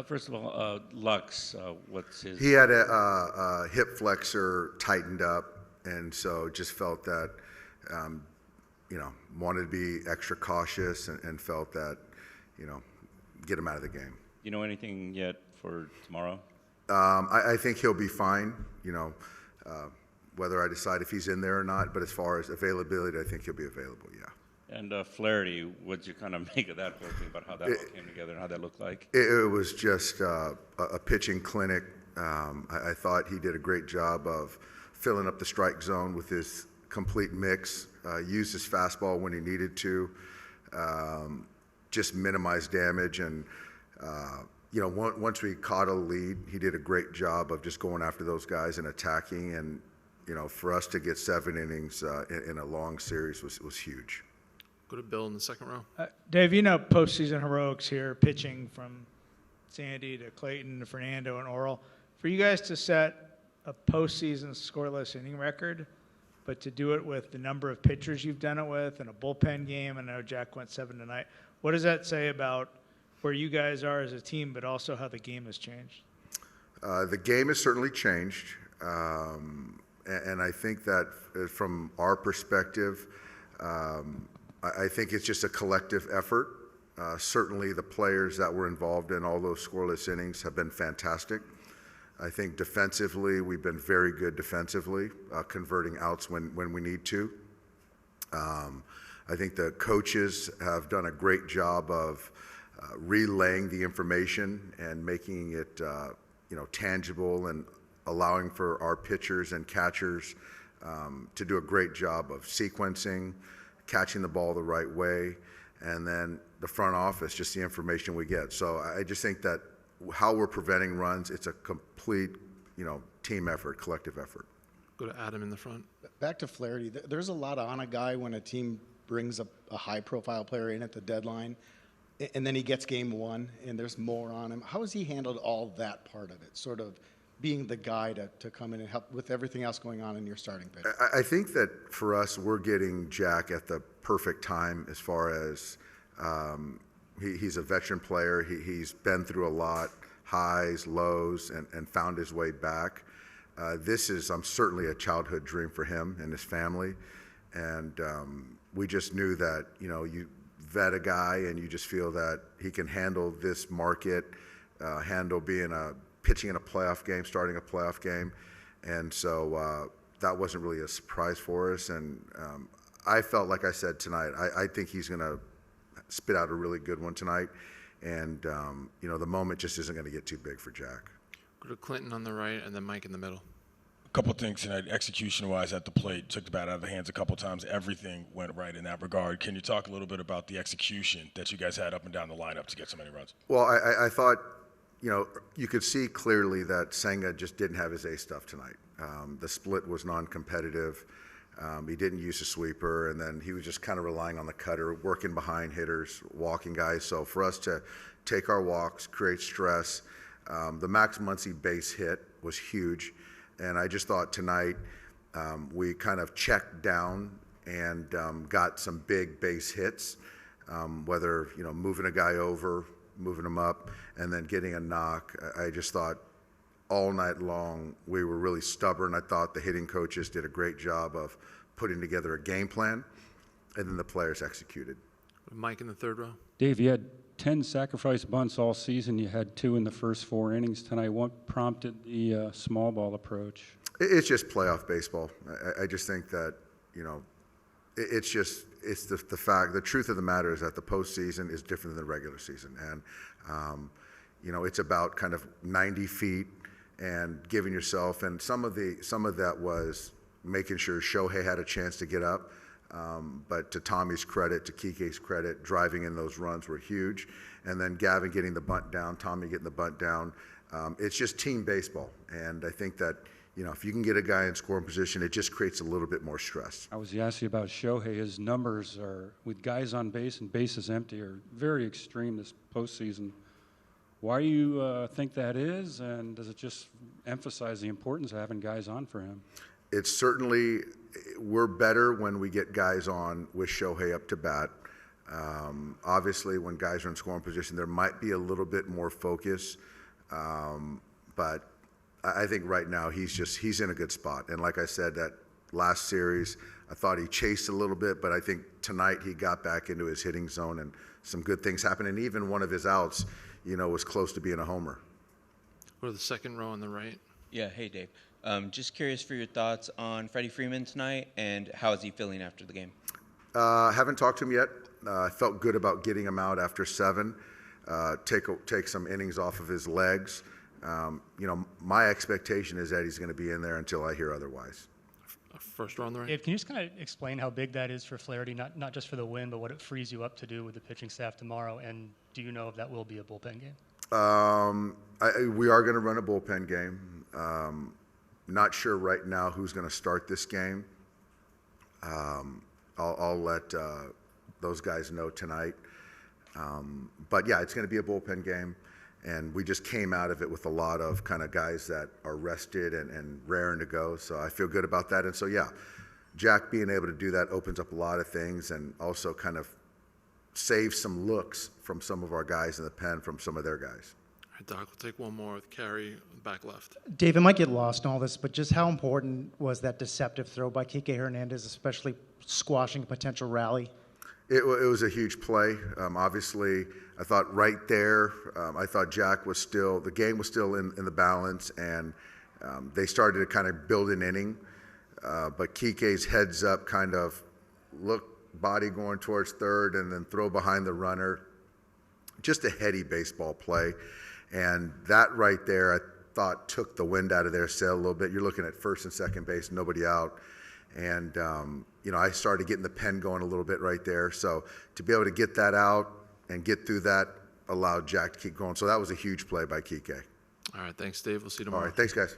First of all, Lux, what's his? He had a hip flexor tightened up, and so just felt that, wanted to be extra cautious and felt that, get him out of the game. You know anything yet for tomorrow? I think he'll be fine, whether I decide if he's in there or not, but as far as availability, I think he'll be available, yeah. And Flaherty, what'd you kind of make of that whole thing about how that all came together and how that looked like? It was just a pitching clinic. I thought he did a great job of filling up the strike zone with his complete mix, used his fastball when he needed to, just minimize damage. And, once we caught a lead, he did a great job of just going after those guys and attacking. And, for us to get 7 innings in a long series was huge. Go to Bill in the second row. Dave, postseason heroics here, pitching from Sandy to Clayton to Fernando and Oral. For you guys to set a postseason scoreless inning record, but to do it with the number of pitchers you've done it with and a bullpen game, I know Jack went 7 tonight. What does that say about where you guys are as a team, but also how the game has changed? The game has certainly changed. And I think that from our perspective, I think it's just a collective effort. Certainly the players that were involved in all those scoreless innings have been fantastic. I think defensively, we've been very good defensively, converting outs when we need to. I think the coaches have done a great job of relaying the information and making it tangible and allowing for our pitchers and catchers to do a great job of sequencing, catching the ball the right way, and then the front office, just the information we get. So I just think that how we're preventing runs, it's a complete, team effort, collective effort. Go to Adam in the front. Back to Flaherty. There's a lot on a guy when a team brings a high-profile player in at the deadline, and then he gets game 1, and there's more on him. How has he handled all that part of it, sort of being the guy to come in and help with everything else going on in your starting pitch? I think that for us, we're getting Jack at the perfect time as far as he's a veteran player. He's been through a lot, highs, lows, and found his way back. This is certainly a childhood dream for him and his family. And we just knew that, you vet a guy and you just feel that he can handle this market, handle pitching in a playoff game, starting a playoff game. And so that wasn't really a surprise for us. And I felt, like I said tonight, I think he's going to spit out a really good one tonight. And, the moment just isn't going to get too big for Jack. Go to Clinton on the right and then Mike in the middle. A couple things tonight, execution-wise at the plate, took the bat out of the hands a couple times. Everything went right in that regard. Can you talk a little bit about the execution that you guys had up and down the lineup to get so many runs? Well, I thought, you could see clearly that Senga just didn't have his A stuff tonight. The split was non-competitive. He didn't use a sweeper, and then he was just kind of relying on the cutter, working behind hitters, walking guys. So for us to take our walks, create stress, the Max Muncy base hit was huge. And I just thought tonight we kind of checked down and got some big base hits, whether, moving a guy over, moving him up, and then getting a knock. I just thought all night long we were really stubborn. I thought the hitting coaches did a great job of putting together a game plan, and then the players executed. Mike in the third row. Dave, you had 10 sacrifice bunts all season. You had 2 in the first 4 innings tonight. What prompted the small ball approach? It's just playoff baseball. I just think that, it's the fact, the truth of the matter is that the postseason is different than the regular season. And, it's about kind of 90 feet and giving yourself, and some of that was making sure Shohei had a chance to get up. But to Tommy's credit, to Kike's credit, driving in those runs were huge. And then Gavin getting the bunt down, Tommy getting the bunt down. It's just team baseball. And I think that, if you can get a guy in scoring position, it just creates a little bit more stress. I was asking about Shohei. His numbers are, with guys on base and bases empty, are very extreme this postseason. Why do you think that is? And does it just emphasize the importance of having guys on for him? It's certainly, we're better when we get guys on with Shohei up to bat. Obviously, when guys are in scoring position, there might be a little bit more focus, but I think right now he's in a good spot. And like I said, that last series, I thought he chased a little bit, but I think tonight he got back into his hitting zone and some good things happened. And even one of his outs, was close to being a homer. Go to the second row on the right. Yeah, hey Dave. Just curious for your thoughts on Freddie Freeman tonight, and how is he feeling after the game? Haven't talked to him yet. I felt good about getting him out after 7. Take some innings off of his legs. My expectation is that he's going to be in there until I hear otherwise. First row on the right. Dave, can you just kind of explain how big that is for Flaherty, not just for the win, but what it frees you up to do with the pitching staff tomorrow? And do you know if that will be a bullpen game? We are going to run a bullpen game. Not sure right now who's going to start this game. I'll let those guys know tonight. But yeah, it's going to be a bullpen game. And we just came out of it with a lot of kind of guys that are rested and raring to go. So I feel good about that. And so, yeah, Jack being able to do that opens up a lot of things and also kind of saves some looks from some of our guys in the pen from some of their guys. All right, Doc, we'll take one more with Carey, back left. Dave, it might get lost in all this, but just how important was that deceptive throw by Kike Hernandez, especially squashing a potential rally? It was a huge play. Obviously, I thought right there, I thought Jack was still, the game was still in the balance, and they started to kind of build an inning. But Kike's heads up kind of body going towards third and then throw behind the runner. Just a heady baseball play. And that right there, I thought took the wind out of their sail a little bit. You're looking at first and second base, nobody out. And, I started getting the pen going a little bit right there. So to be able to get that out and get through that allowed Jack to keep going. So that was a huge play by Kike. All right, thanks, Dave. We'll see you All tomorrow. right, thanks, guys.